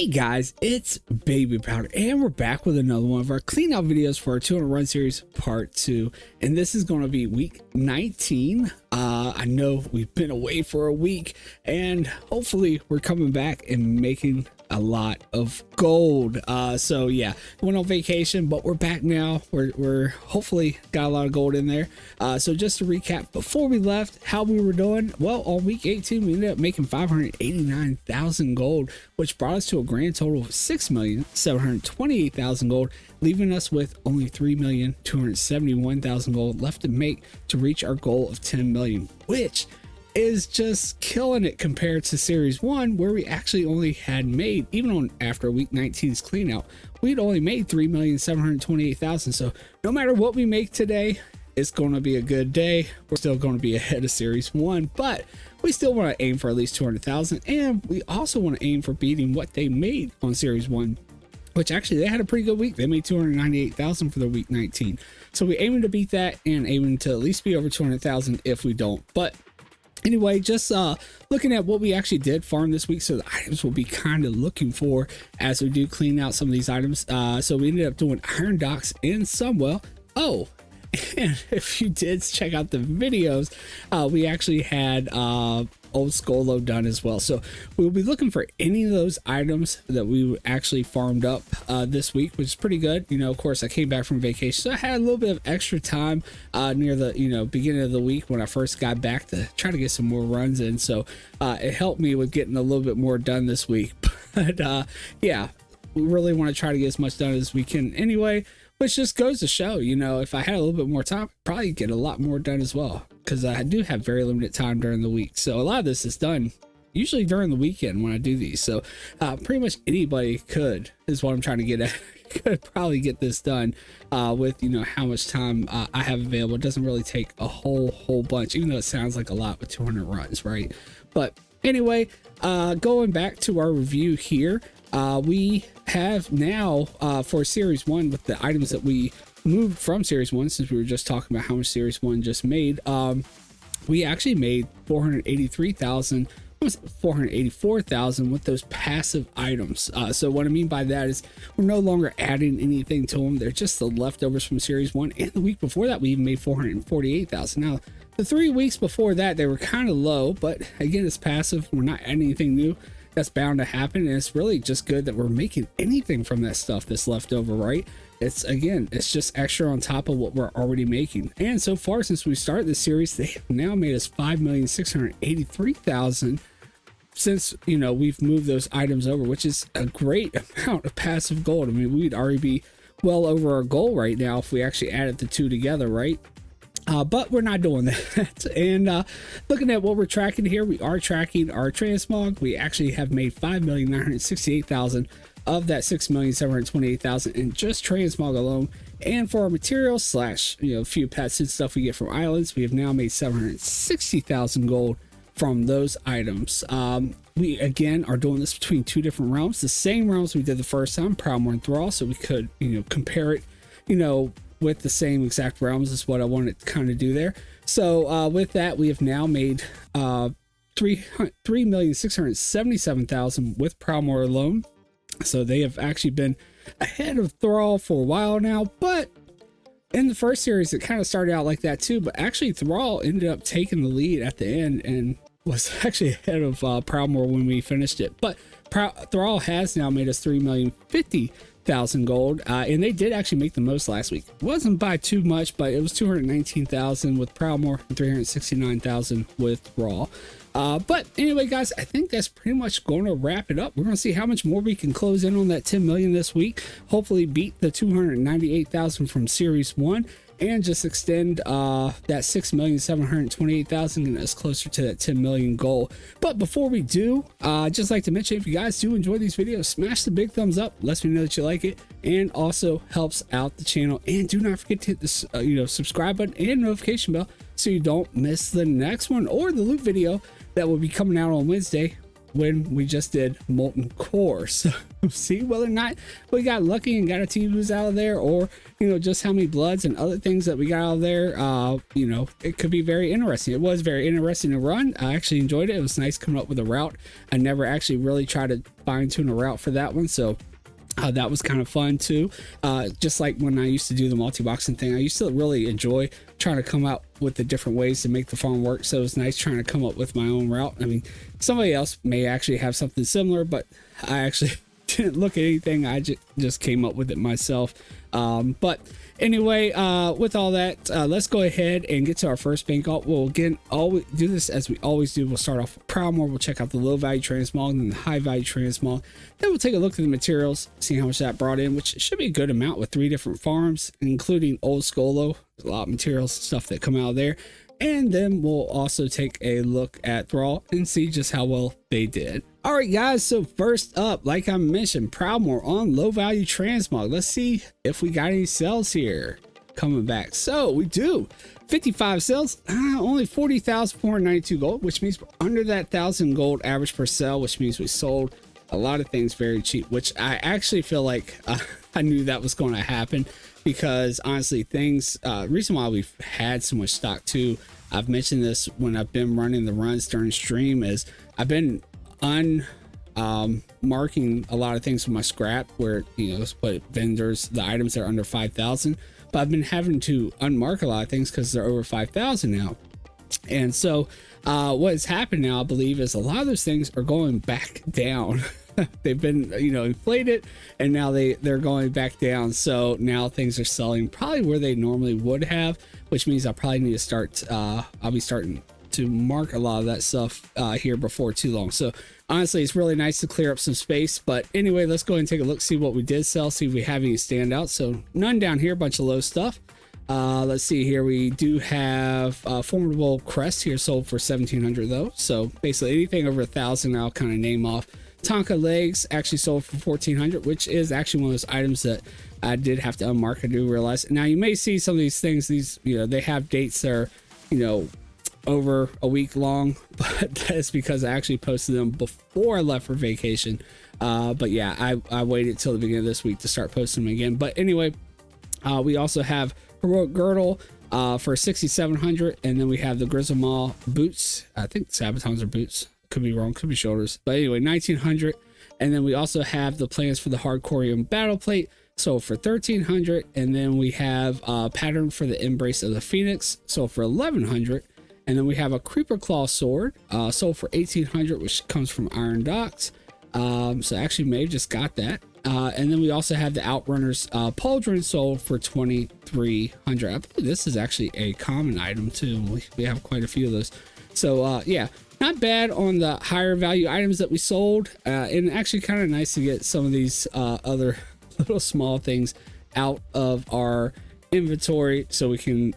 Hey guys, it's Babypowder, and we're back with another one of our clean out videos for our 200 run series part 2, and this is going to be week 19. I know we've been away for a week, and hopefully we're coming back and making a lot of gold. So yeah, went on vacation, but we're back now. We're hopefully got a lot of gold in there. So just to recap, before we left, how we were doing. Well, on week 18 we ended up making 589,000 gold, which brought us to a grand total of 6,728,000 gold, leaving us with only 3,271,000 gold left to make to reach our goal of 10 million, which is just killing it compared to series 1, where we actually only had made, even on after week 19's clean out, we'd only made 3,728,000. So no matter what we make today, it's going to be a good day. We're still going to be ahead of series 1, but we still want to aim for at least 200,000, and we also want to aim for beating what they made on series 1, which actually they had a pretty good week. They made 298,000 for their week 19. So we're aiming to beat that and aiming to at least be over 200,000 if we don't. But anyway, just looking at what we actually did farm this week, so the items we'll be kind of looking for as we do clean out some of these items. So we ended up doing iron docks in Sunwell. Oh, and if you did check out the videos, we actually had old Skolo done as well. So we'll be looking for any of those items that we actually farmed up this week, which is pretty good. You know, of course I came back from vacation, so I had a little bit of extra time near the beginning of the week when I first got back to try to get some more runs in. So it helped me with getting a little bit more done this week. But yeah, we really want to try to get as much done as we can anyway, which just goes to show, you know, if I had a little bit more time, I'd probably get a lot more done as well, because I do have very limited time during the week. So a lot of this is done usually during the weekend when I do these. So pretty much anybody could, is what I'm trying to get at, could probably get this done with, you know, how much time I have available. It doesn't really take a whole bunch, even though it sounds like a lot with 200 runs, right? But anyway, going back to our review here, we have now for series 1, with the items that we moved from series 1, since we were just talking about how much series 1 just made, we actually made 483,000, almost 484,000 with those passive items. So what I mean by that is we're no longer adding anything to them. They're just the leftovers from series 1, and the week before that we even made 448,000. Now the 3 weeks before that they were kind of low, but again, it's passive. We're not adding anything new. That's bound to happen, and it's really just good that we're making anything from that stuff that's left over, right? It's just extra on top of what we're already making. And so far since we started this series, they have now made us 5,683,000 since, you know, we've moved those items over, which is a great amount of passive gold. I mean, we'd already be well over our goal right now if we actually added the two together, right? But we're not doing that. And looking at what we're tracking here, we are tracking our transmog. We actually have made 5,968,000 of that 6,728,000 in just transmog alone. And for our materials slash, you know, few pets and stuff we get from islands, we have now made 760,000 gold from those items. We again are doing this between two different realms, the same realms we did the first time, Proudmoore and Thrall, so we could, you know, compare it, you know, with the same exact realms is what I wanted to kind of do there. So with that, we have now made 3,677,000 with Proudmoore alone. So they have actually been ahead of Thrall for a while now, but in the first series it kind of started out like that too, but actually Thrall ended up taking the lead at the end and was actually ahead of Proudmoore when we finished it. But Thrall has now made us 3,050,000 gold, and they did actually make the most last week. It wasn't by too much, but it was 219,000 with Proudmoore and 369,000 with Thrall. But anyway, guys, I think that's pretty much going to wrap it up. We're going to see how much more we can close in on that 10 million this week. Hopefully beat the 298,000 from series 1 and just extend that 6,728,000 and us closer to that 10 million goal. But before we do, I'd just like to mention, if you guys do enjoy these videos, smash the big thumbs up, lets me know that you like it, and also helps out the channel. And do not forget to hit this subscribe button and notification bell so you don't miss the next one or the loot video that will be coming out on Wednesday when we just did molten core. So see whether or not we got lucky and got a T-Boost out of there, or just how many bloods and other things that we got out of there. It could be very interesting. It was very interesting to run. I actually enjoyed it. It was nice coming up with a route. I never actually really tried to fine tune a route for that one, so that was kind of fun too. Just like when I used to do the multi-boxing thing, I used to really enjoy trying to come out with the different ways to make the farm work. So it was nice trying to come up with my own route. I mean, somebody else may actually have something similar, but I actually didn't look at anything. I just came up with it myself. But anyway, with all that, let's go ahead and get to our first bank alt. We'll again always do this as we always do. We'll start off with Proudmoore. We'll check out the low value transmog and then the high value transmog. Then we'll take a look at the materials, see how much that brought in, which should be a good amount with 3 different farms, including Old Skolo. There's a lot of materials, stuff that come out of there. And then we'll also take a look at Thrall and see just how well they did. All right, guys. So first up, like I mentioned, Proudmoore on low value transmog. Let's see if we got any sales here coming back. So we do 55 sales, only 40,492 gold, which means we're under that 1,000 gold average per sale, which means we sold a lot of things very cheap, which I actually feel like I knew that was going to happen, because honestly, things reason why we've had so much stock too, I've mentioned this when I've been running the runs during stream, is I've been marking a lot of things with my scrap where but vendors, the items that are under 5,000, but I've been having to unmark a lot of things because they're over 5,000 now. And so what has happened now, I believe, is a lot of those things are going back down. They've been inflated, and now they're going back down. So now things are selling probably where they normally would have, which means I probably need to start I'll be starting to mark a lot of that stuff here before too long. So honestly, it's really nice to clear up some space. But anyway, let's go ahead and take a look, see what we did sell, see if we have any standouts. So none down here, a bunch of low stuff. Let's see here, we do have Formidable Crest here, sold for 1,700 though. So basically anything over 1,000 I'll kind of name off. Tonka legs actually sold for 1,400, which is actually one of those items that I did have to unmark. I do realize. Now you may see some of these things, they have dates that are over a week long, but that's because I actually posted them before I left for vacation. But yeah, I waited till the beginning of this week to start posting them again. But anyway, we also have Heroic Girdle for 6,700, and then we have the Grizzle Maw boots. I think Sabatons are boots. Could be wrong, could be shoulders, but anyway, 1,900. And then we also have the plans for the Hardcorium battle plate, sold for 1,300. And then we have a pattern for the Embrace of the Phoenix, sold for 1,100. And then we have a Creeper Claw sword, sold for 1,800, which comes from Iron Docks. So actually may have just got that. And then we also have the Outrunners pauldron, sold for 2,300. I believe this is actually a common item too. We have quite a few of those. So yeah, not bad on the higher value items that we sold, and actually kind of nice to get some of these other little small things out of our inventory so we can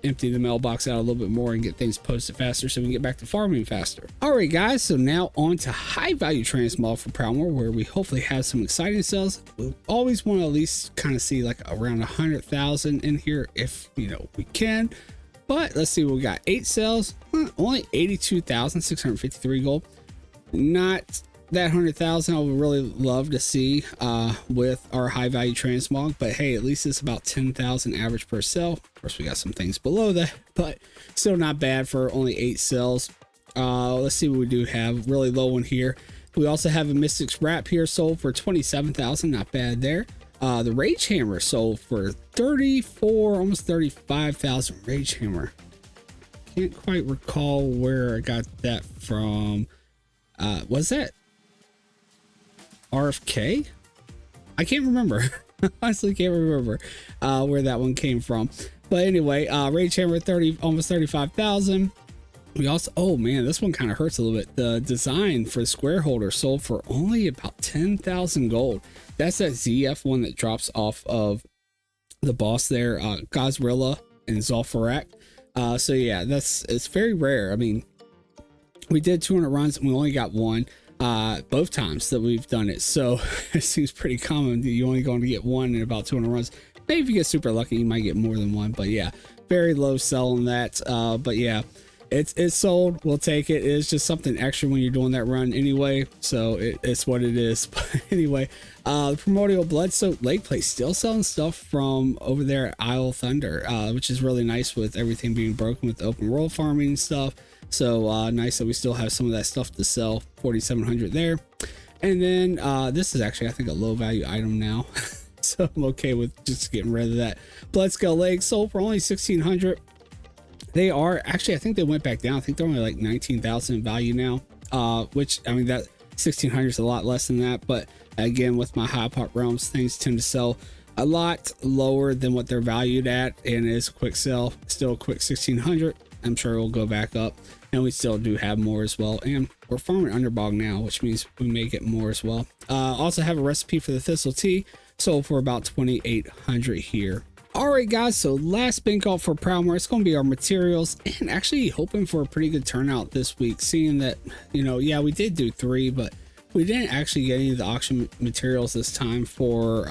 empty the mailbox out a little bit more and get things posted faster so we can get back to farming faster. All right, guys, so now on to high value transmog for Proudmoore, where we hopefully have some exciting sales. We always want to at least kind of see like around 100,000 in here if we can. But let's see, we got 8 sales, only 82,653 gold. Not that 100,000 I would really love to see with our high value transmog, but hey, at least it's about 10,000 average per sale. Of course, we got some things below that, but still not bad for only 8 sales. Let's see what we do have. Really low one here. We also have a Mystic's Wrap here, sold for 27,000. Not bad there. The Rage Hammer sold for 34, almost 35,000. Rage Hammer. Can't quite recall where I got that from. Was that RFK? I can't remember. Honestly, can't remember where that one came from. But anyway, Rage Hammer, almost 35,000. We also, oh man, this one kind of hurts a little bit. The design for the square holder sold for only about 10,000 gold. That's that ZF one that drops off of the boss there, Gosrilla and Zul'Farrak. So yeah, it's very rare. I mean, we did 200 runs and we only got one both times that we've done it. So it seems pretty common that you're only going to get one in about 200 runs. Maybe if you get super lucky, you might get more than one. But yeah, very low sell on that. But yeah. it's sold. We'll take it. It's just something extra when you're doing that run anyway, so it's what it is. But anyway, the Primordial Blood Soaked Lake Place still selling stuff from over there at Isle of Thunder, which is really nice with everything being broken with open world farming and stuff. So nice that we still have some of that stuff to sell. 4,700 there. And then this is actually, I think, a low value item now. So I'm okay with just getting rid of that. Bloodscale Legs sold for only 1,600. They are actually, I think they went back down. I think they're only like 19,000 in value now, which, I mean, that 1,600 is a lot less than that. But again, with my high pop realms, things tend to sell a lot lower than what they're valued at, and it is a quick sell. Still a quick 1,600. I'm sure it will go back up, and we still do have more as well. And we're farming Underbog now, which means we may get more as well. Also have a recipe for the Thistle Tea, sold for about 2,800 here. All right, guys, so last bank out for Proudmoore, it's going to be our materials, and actually hoping for a pretty good turnout this week, seeing that, you know, yeah, we did do 3, but we didn't actually get any of the auction materials this time for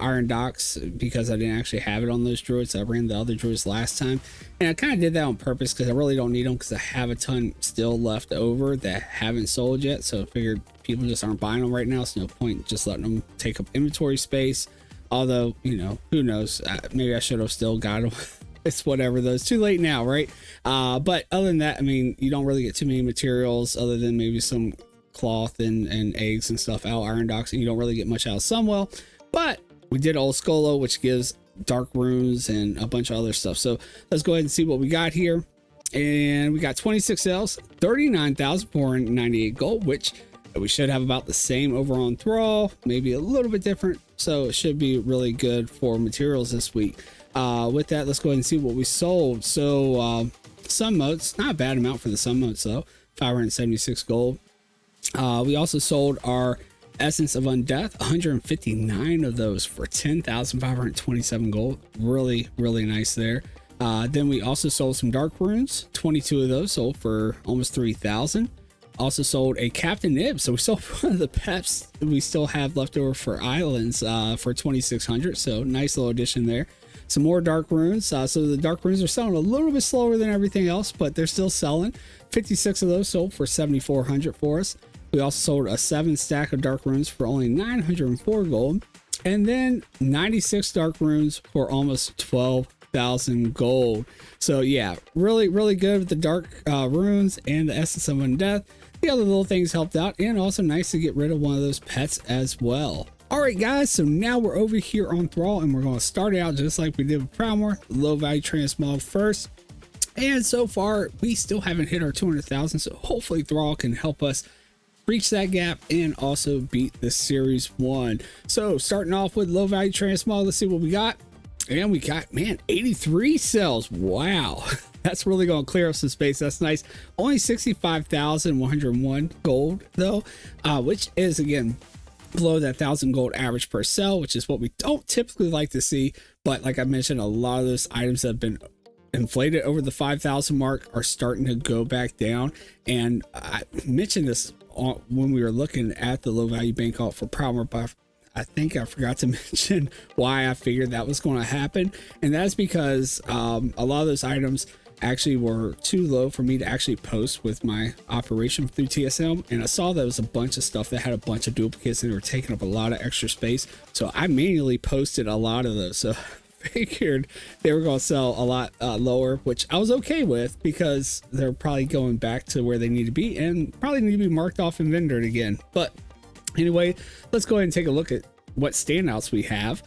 Iron Docks, because I didn't actually have it on those druids. I ran the other druids last time, and I kind of did that on purpose because I really don't need them, because I have a ton still left over that haven't sold yet. So I figured people just aren't buying them right now, so no point just letting them take up inventory space. Although, you know, who knows, maybe I should have still got them. It's whatever, though. It's too late now, right? But other than that, I mean, you don't really get too many materials other than maybe some cloth and eggs and stuff out Iron Docks, and you don't really get much out of Sunwell. But we did Old Skolo, which gives dark runes and a bunch of other stuff. So let's go ahead and see what we got here. And we got 26 sales, 39,498 gold, which we should have about the same over on Thrall, maybe a little bit different. So it should be really good for materials this week. With that, let's go ahead and see what we sold. So sun motes, not a bad amount for the sun motes though, 576 gold. We also sold our Essence of Undeath, 159 of those for 10,527 gold. Really, really nice there. Then we also sold some dark runes, 22 of those sold for almost 3,000. Also sold a Captain Nib, so we sold one of the peps we still have left over for islands for 2,600. So nice little addition there. Some more dark runes. So the dark runes are selling a little bit slower than everything else, but they're still selling. 56 of those sold for 7,400 for us. We also sold a 7 stack of dark runes for only 904 gold, and then 96 dark runes for almost 12,000 gold. So yeah, really, really good with the dark runes and the Essence of Undeath. The other little things helped out, and also nice to get rid of one of those pets as well. All right, guys, so now we're over here on Thrall, and we're going to start out just like we did with Proudmoore, low value transmog first. And so far, we still haven't hit our 200,000, so hopefully Thrall can help us reach that gap and also beat the Series 1. So starting off with low value transmog, let's see what we got. And we got, man, 83 cells. Wow. That's really going to clear up some space. That's nice. Only 65,101 gold though, which is again below that 1,000 gold average per cell, which is what we don't typically like to see. But like I mentioned, a lot of those items that have been inflated over the 5,000 mark are starting to go back down. And I mentioned this when we were looking at the low value bank alt for Proudmoore, but I think I forgot to mention why I figured that was going to happen. And that's because a lot of those items actually were too low for me to actually post with my operation through TSM. And I saw there was a bunch of stuff that had a bunch of duplicates and they were taking up a lot of extra space. So I manually posted a lot of those. So figured they were going to sell a lot lower, which I was okay with because they're probably going back to where they need to be and probably need to be marked off and vendored again. But anyway, let's go ahead and take a look at what standouts we have.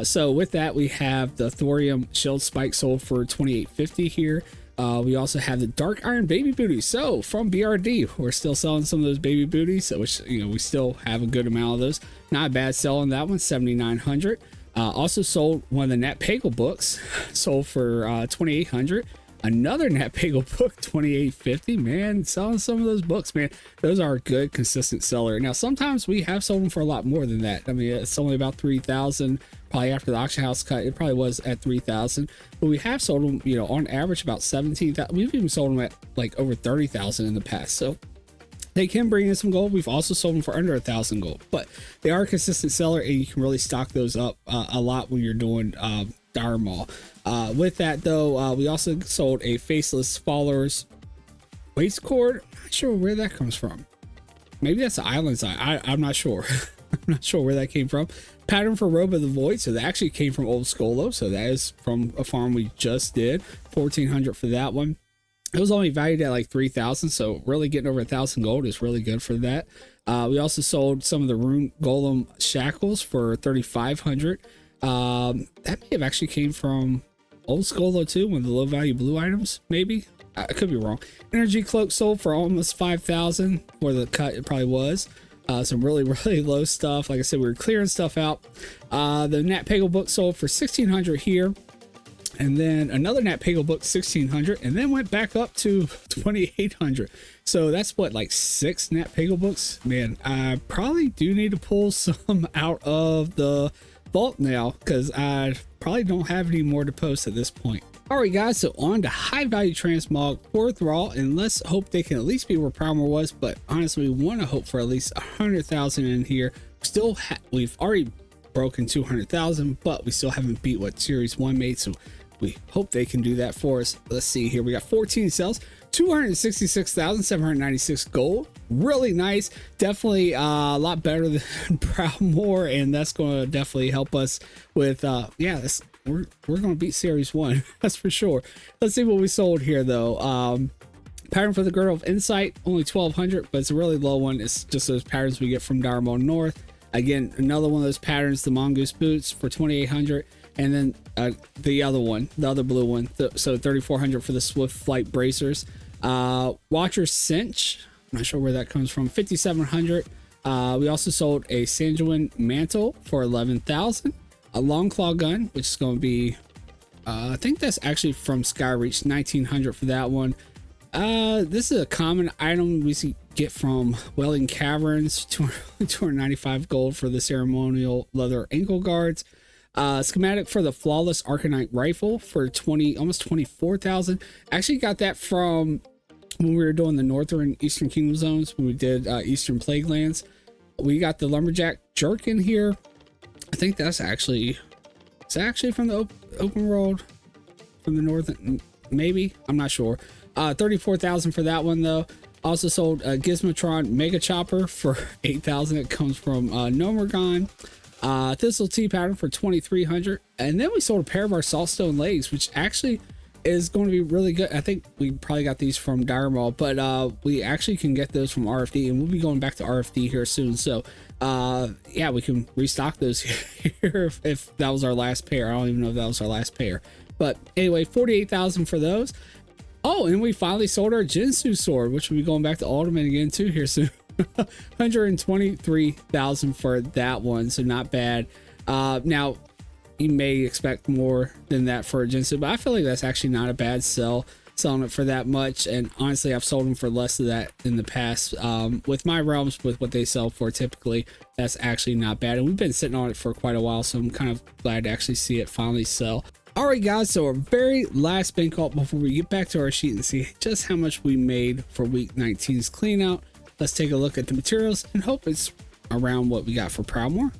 So with that, we have the Thorium Shield Spike sold for 2,850 here. We also have the Dark Iron Baby Booties. So from BRD, we're still selling some of those baby booties, which, you know, we still have a good amount of those. Not a bad sell on that one, 7,900. Also sold one of the Nat Pagel books, sold for 2,800. Another Nat Pagel book, 2,850. Man, selling some of those books, man, those are a good consistent seller. Now sometimes we have sold them for a lot more than that. I mean, it's only about 3,000. Probably after the auction house cut, it probably was at 3,000, but we have sold them, you know, on average about 17,000. We've even sold them at like over 30,000 in the past. So they can bring in some gold. We've also sold them for under 1,000 gold, but they are a consistent seller, and you can really stock those up a lot when you're doing Dire Maul. With that though, we also sold a Faceless Followers waist cord. Not sure where that comes from. Maybe that's the Island side. I'm not sure. I'm not sure where that came from. Pattern for Robe of the Void. So that actually came from Old Skolo. So that is from a farm we just did. 1,400 for that one. It was only valued at like 3,000. So really getting over 1,000 gold is really good for that. We also sold some of the Rune Golem shackles for 3,500. That may have actually came from Old Skolo too, one of the low value blue items, maybe. I could be wrong. Energy Cloak sold for almost 5,000 for the cut. It probably was. Some really low stuff. Like I said, we were clearing stuff out. The Nat Pago book sold for 1,600 here, and then another Nat Pago book 1,600, and then went back up to 2,800. So that's what, like 6 Nat Pago books. Man, I probably do need to pull some out of the vault now, because I probably don't have any more to post at this point. Alright guys, so on to high value transmog 4th raw, and let's hope they can at least be where Primal was, but honestly we want to hope for at least 100,000 in here. We've already broken 200,000, but we still haven't beat what Series 1 made, so we hope they can do that for us. Let's see here, we got 14 cells, 266,796 gold. Really nice, definitely a lot better than Proudmore, and that's going to definitely help us with we're going to beat Series 1, that's for sure. Let's see what we sold here though. Pattern for the Girdle of Insight, only 1,200, but it's a really low one. It's just those patterns we get from Dire Maul North. Again, another one of those patterns, the Mongoose Boots for 2,800, and then the other one, the other blue one, so 3,400 for the Swift Flight Bracers. Watcher Cinch, I'm not sure where that comes from, 5,700. We also sold a Sanjuan Mantle for 11,000. A Long Claw Gun, which is going to be, I think that's actually from Skyreach, 1,900 for that one. This is a common item we get from Welling Caverns, 295 gold for the ceremonial leather ankle guards. Schematic for the Flawless Arcanite Rifle for almost 24,000. Actually got that from when we were doing the Northern Eastern Kingdom zones, when we did Eastern Plague Lands. We got the Lumberjack Jerkin here. I think that's actually from the open world, from the north, maybe, I'm not sure. 34,000 for that one though. Also sold a Gizmotron Mega Chopper for 8,000. It comes from Nomergon. Thistle Tea Pattern for 2,300, and then we sold a pair of our Saltstone Legs, which actually is going to be really good. I think we probably got these from Dire Maul, but we actually can get those from RFD, and we'll be going back to RFD here soon. So yeah, we can restock those here if that was our last pair. I don't even know if that was our last pair, but anyway, 48,000 for those. Oh, and we finally sold our Jinsu sword, which will be going back to Ultimate again too here soon. 123,000 for that one, so not bad. Now you may expect more than that for a Jinsu, but I feel like that's actually not a bad sell, selling it for that much. And honestly, I've sold them for less of that in the past. With my realms, with what they sell for typically, that's actually not bad, and we've been sitting on it for quite a while, so I'm kind of glad to actually see it finally sell. All right guys, so our very last bank alt before we get back to our sheet and see just how much we made for week 19's clean out. Let's take a look at the materials and hope it's around what we got for Proudmore.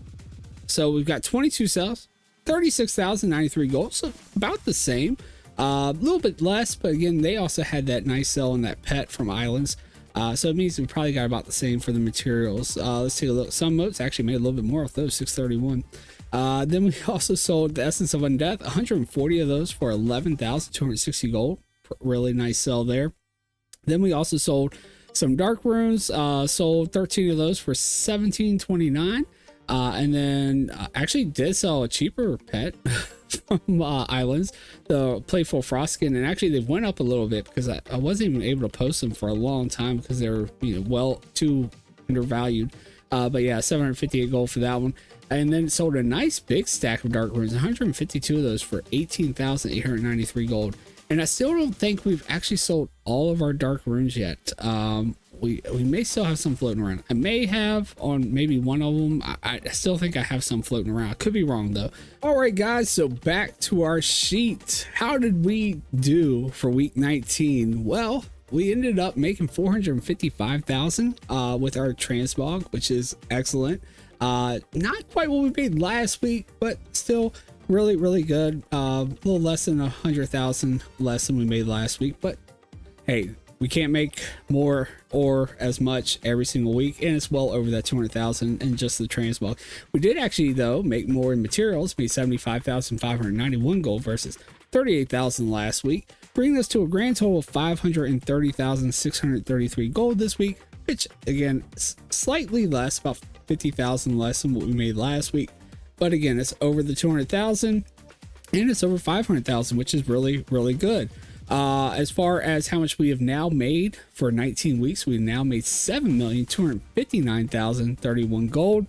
So we've got 22 cells, 36,093 gold, so about the same. A little bit less, but again, they also had that nice sell on that pet from Islands. So it means we probably got about the same for the materials. Let's take a look. Some modes actually made a little bit more of those, 631. Then we also sold the Essence of Undeath, 140 of those for 11,260 gold. Really nice sell there. Then we also sold some Dark Runes, sold 13 of those for 1,729. And then actually did sell a cheaper pet from Islands, the Playful Frostskin, and actually they went up a little bit because I wasn't even able to post them for a long time because they were, well too undervalued. But yeah, 758 gold for that one. And then sold a nice big stack of Dark Runes, 152 of those for 18,893 gold. And I still don't think we've actually sold all of our Dark Runes yet. We may still have some floating around. I may have on maybe one of them. I still think I have some floating around. I could be wrong though. All right guys, so back to our sheet. How did we do for week 19? Well, we ended up making 455,000 with our transmog, which is excellent. Not quite what we made last week, but still really good. A little less than 100,000 less than we made last week, but hey, we can't make more or as much every single week, and it's well over that 200,000 in just the transmog. We did actually though make more in materials, made 75,591 gold versus 38,000 last week, bringing us to a grand total of 530,633 gold this week, which again is slightly less, about 50,000 less than what we made last week, but again it's over the 200,000 and it's over 500,000, which is really good. As far as how much we have now made for 19 weeks, we've now made 7,259,031 gold,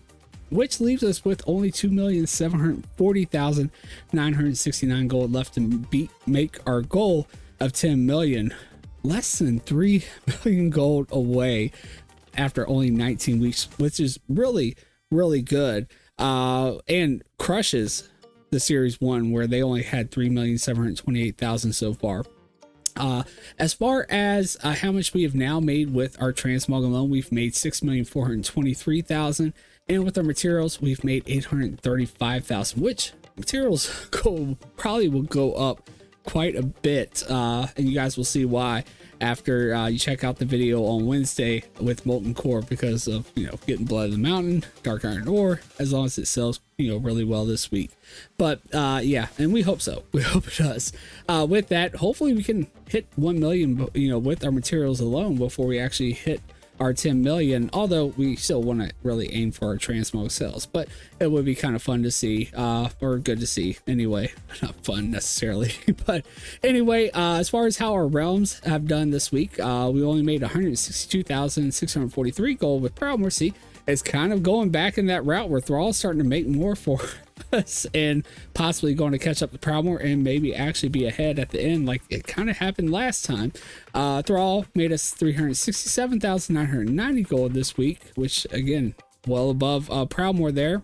which leaves us with only 2,740,969 gold left to make our goal of 10 million. Less than 3 million gold away after only 19 weeks, which is really good, and crushes the series 1 where they only had 3,728,000 so far. As far as how much we have now made with our transmog alone, we've made 6,423,000, and with our materials we've made 835,000, which materials probably will go up quite a bit, and you guys will see why after you check out the video on Wednesday with molten core, because of getting blood of the mountain, dark iron ore, as long as it sells really well this week. But yeah, and we hope so. We hope it does. With that, hopefully we can hit 1 million with our materials alone before we actually hit our 10 million, although we still want to really aim for our transmog sales, but it would be kind of fun to see, or good to see anyway. Not fun necessarily, but anyway, as far as how our realms have done this week, we only made 162,643 gold with Proudmoore. See, it's kind of going back in that route where Thrall's starting to make more for us and possibly going to catch up to Proudmoore and maybe actually be ahead at the end like it kind of happened last time. Thrall made us 367,990 gold this week, which again, well above Proudmoore there.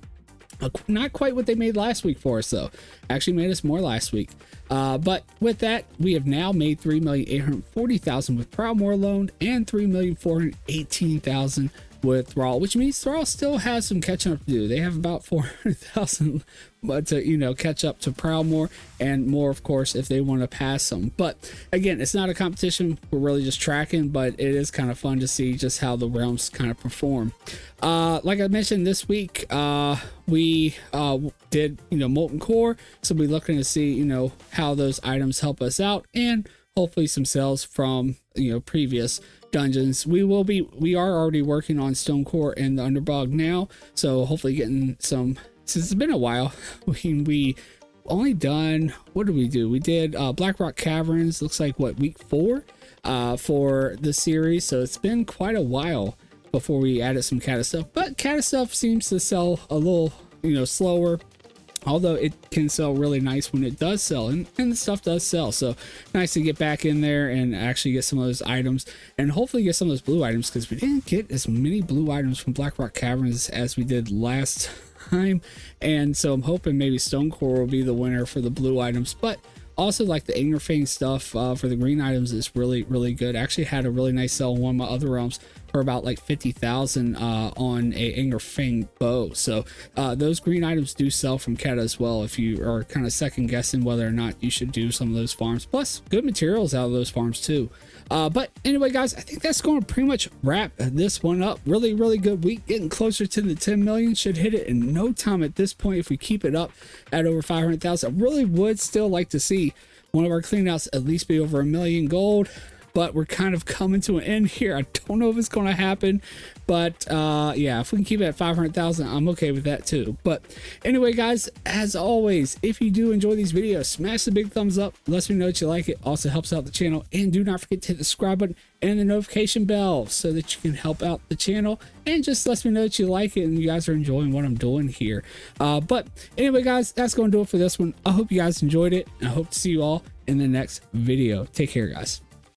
Not quite what they made last week for us though. Actually made us more last week. But with that, we have now made 3,840,000 with Proudmoore alone and 3,418,000 with Thrall, which means Thrall still has some catching up to do. They have about 400,000 to catch up to Proudmoore, and more of course if they want to pass them. But again, it's not a competition, we're really just tracking, but it is kind of fun to see just how the realms kind of perform. Like I mentioned, this week we did molten core, so we're looking to see how those items help us out, and hopefully some sales from previous dungeons. We are already working on stone core and the underbog now, so hopefully getting some, since it's been a while. We only done, what did we do? We did Blackrock Caverns, looks like week 4 for the series, so it's been quite a while before we added some Cata stuff, but Cata stuff seems to sell a little slower, although it can sell really nice when it does sell, and the stuff does sell. So nice to get back in there and actually get some of those items, and hopefully get some of those blue items, because we didn't get as many blue items from Blackrock Caverns as we did last time. And so I'm hoping maybe Stone Core will be the winner for the blue items, but also like the Angerfang stuff for the green items is really good. I actually had a really nice sell in one of my other realms for about like 50,000 on a Angerfang bow. So those green items do sell from Cata as well, if you are kind of second guessing whether or not you should do some of those farms, plus good materials out of those farms too. But anyway guys, I think that's going to pretty much wrap this one up. Really good week, getting closer to the 10 million. Should hit it in no time at this point if we keep it up at over 500,000. I really would still like to see one of our cleanouts at least be over 1 million gold, but we're kind of coming to an end here. I don't know if it's going to happen, but yeah, if we can keep it at 500,000, I'm okay with that too. But anyway guys, as always, if you do enjoy these videos, smash the big thumbs up, lets me know that you like it, also helps out the channel, and do not forget to hit the subscribe button and the notification bell so that you can help out the channel, and just lets me know that you like it and you guys are enjoying what I'm doing here. But anyway guys, that's going to do it for this one. I hope you guys enjoyed it, and I hope to see you all in the next video. Take care guys.